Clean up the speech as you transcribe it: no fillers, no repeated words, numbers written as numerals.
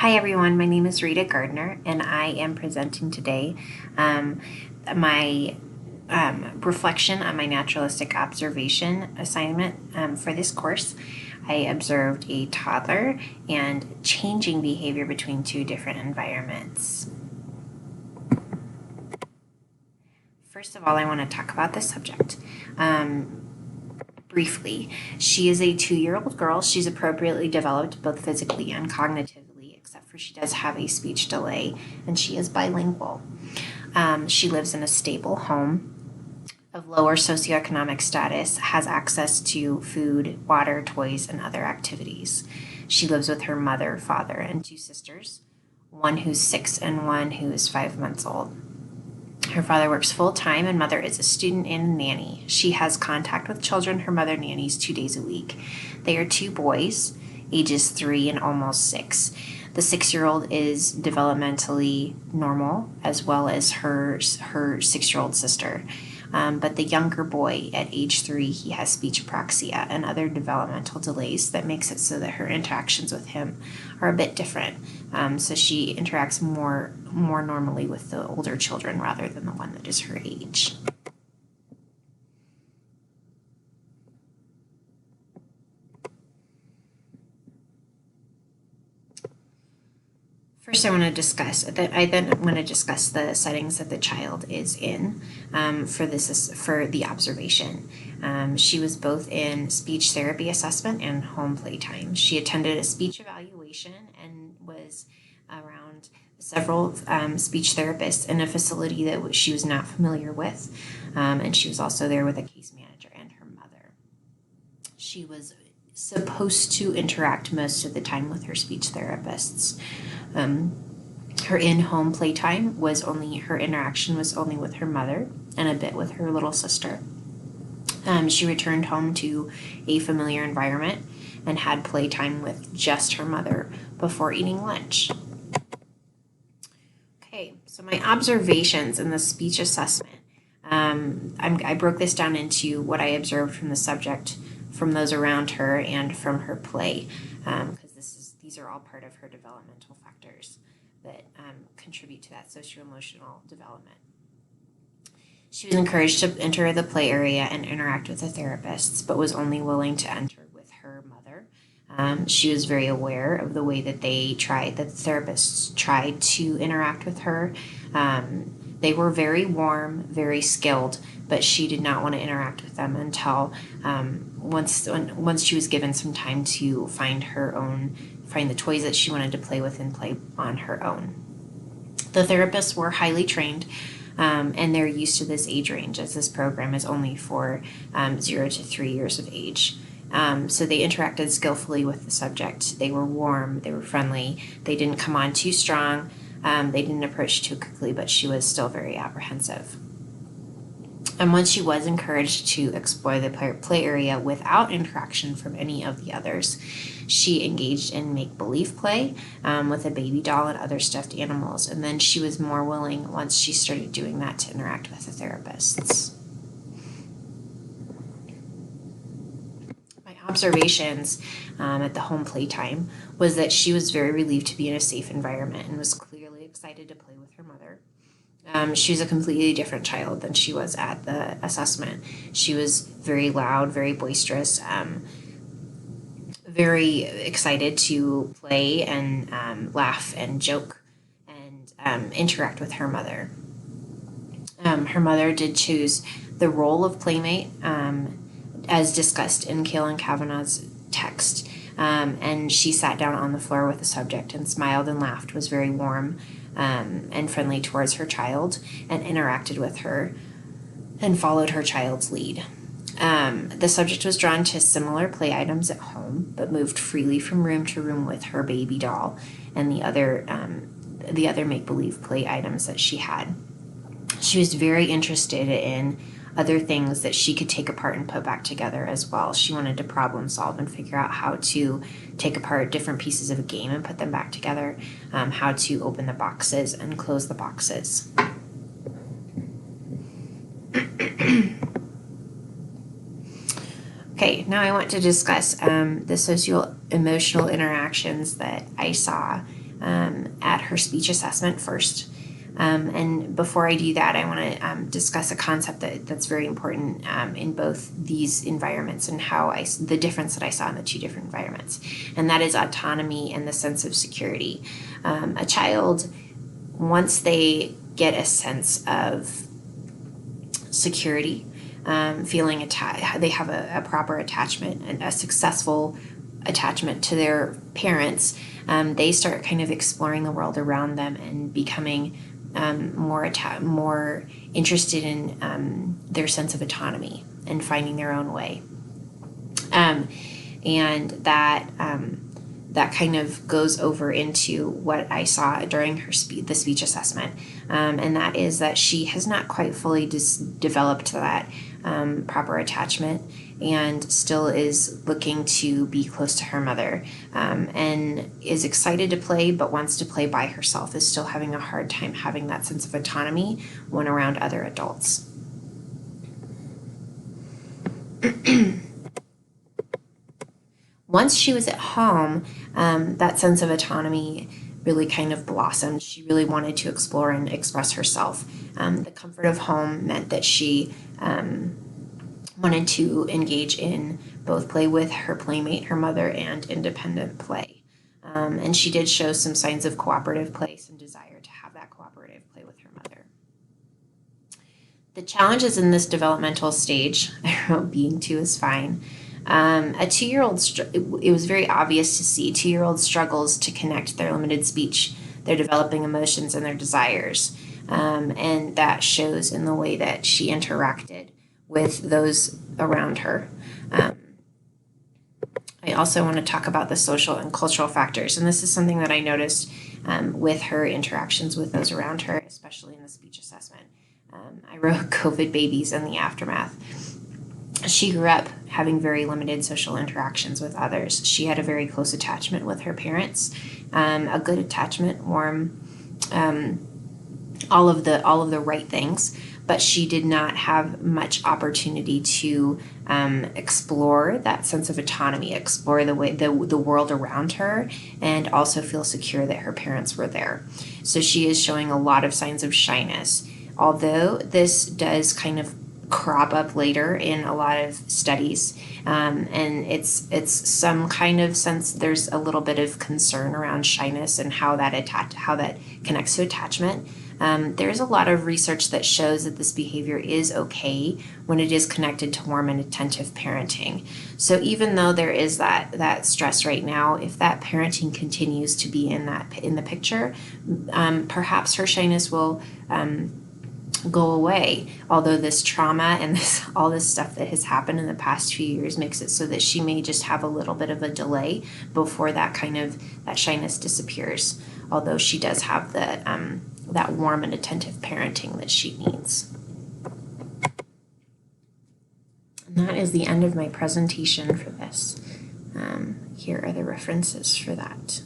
Hi everyone, my name is Rita Gardner and I am presenting today my reflection on my naturalistic observation assignment for this course. I observed a toddler and changing behavior between two different environments. First of all, I want to talk about the subject. Briefly, she is a 2-year-old girl. She's appropriately developed both physically and cognitively, except for she does have a speech delay, and she is bilingual. She lives in a stable home of lower socioeconomic status, has access to food, water, toys, and other activities. She lives with her mother, father, and 2 sisters, one who's 6 and one who is 5 months old. Her father works full-time and mother is a student and a nanny. She has contact with children her mother nannies 2 days a week. They are 2 boys, ages 3 and almost 6. The 6-year-old is developmentally normal, as well as her 6-year-old sister. But the younger boy at age 3, he has speech apraxia and other developmental delays that makes it so that her interactions with him are a bit different. So she interacts more normally with the older children rather than the one that is her age. First, I want to discuss that. I then want to discuss the settings that the child is in for the observation. She was both in speech therapy assessment and home playtime. She attended a speech evaluation and was around several speech therapists in a facility that she was not familiar with, and she was also there with a case manager and her mother. She was supposed to interact most of the time with her speech therapists. Her in-home playtime her interaction was only with her mother and a bit with her little sister. She returned home to a familiar environment and had playtime with just her mother before eating lunch. Okay, so my observations in the speech assessment. I broke this down into what I observed from the subject, from those around her, and from her play, because these are all part of her developmental factors that contribute to that socio-emotional development. She was encouraged to enter the play area and interact with the therapists, but was only willing to enter with her mother. She was very aware of the way that the therapists tried to interact with her. They were very warm, very skilled, but she did not want to interact with them until once she was given some time to find the toys that she wanted to play with and play on her own. The therapists were highly trained, and they're used to this age range, as this program is only for 0 to 3 years of age. So they interacted skillfully with the subject. They were warm, they were friendly, they didn't come on too strong, they didn't approach too quickly, but she was still very apprehensive. And once she was encouraged to explore the play area without interaction from any of the others, she engaged in make-believe play with a baby doll and other stuffed animals. And then she was more willing, once she started doing that, to interact with the therapists. My observations at the home playtime was that she was very relieved to be in a safe environment and was clearly excited to play with her mother. She was a completely different child than she was at the assessment. She was very loud, very boisterous, very excited to play and laugh and joke and interact with her mother. Her mother did choose the role of playmate as discussed in Kaylin Kavanaugh's text. And she sat down on the floor with the subject and smiled and laughed, was very warm and friendly towards her child, and interacted with her and followed her child's lead. The subject was drawn to similar play items at home, but moved freely from room to room with her baby doll and the other make-believe play items that she had. She was very interested in other things that she could take apart and put back together as well. She wanted to problem solve and figure out how to take apart different pieces of a game and put them back together, how to open the boxes and close the boxes. Okay, now I want to discuss the socio-emotional interactions that I saw at her speech assessment first. And before I do that, I want to discuss a concept that's very important in both these environments and the difference that I saw in the two different environments. And that is autonomy and the sense of security. A child, once they get a sense of security, feeling they have a proper attachment and a successful attachment to their parents, they start kind of exploring the world around them and becoming more interested in their sense of autonomy and finding their own way. And that kind of goes over into what I saw during the speech assessment, and that is that she has not quite fully developed that proper attachment and still is looking to be close to her mother, and is excited to play but wants to play by herself, is still having a hard time having that sense of autonomy when around other adults. Once she was at home, that sense of autonomy really kind of blossomed. She really wanted to explore and express herself. The comfort of home meant that she wanted to engage in both play with her playmate, her mother, and independent play. And she did show some signs of cooperative play, some desire to have that cooperative play with her mother. The challenges in this developmental stage, I wrote being 2 is fine. A 2-year-old, it was very obvious to see 2-year-old struggles to connect their limited speech, their developing emotions, and their desires. And that shows in the way that she interacted with those around her. I also want to talk about the social and cultural factors. And this is something that I noticed with her interactions with those around her, especially in the speech assessment. I wrote COVID babies and the aftermath. She grew up having very limited social interactions with others. She had a very close attachment with her parents, a good attachment, warm, all of the right things, but she did not have much opportunity to explore that sense of autonomy, explore the world around her, and also feel secure that her parents were there. So she is showing a lot of signs of shyness, although this does kind of crop up later in a lot of studies, and it's some kind of sense. There's a little bit of concern around shyness and how that connects to attachment. There's a lot of research that shows that this behavior is okay when it is connected to warm and attentive parenting. So even though there is that stress right now, if that parenting continues to be in the picture, perhaps her shyness will go away. Although this trauma and all this stuff that has happened in the past few years makes it so that she may just have a little bit of a delay before that shyness disappears. Although she does have that warm and attentive parenting that she needs. And that is the end of my presentation for this. Here are the references for that.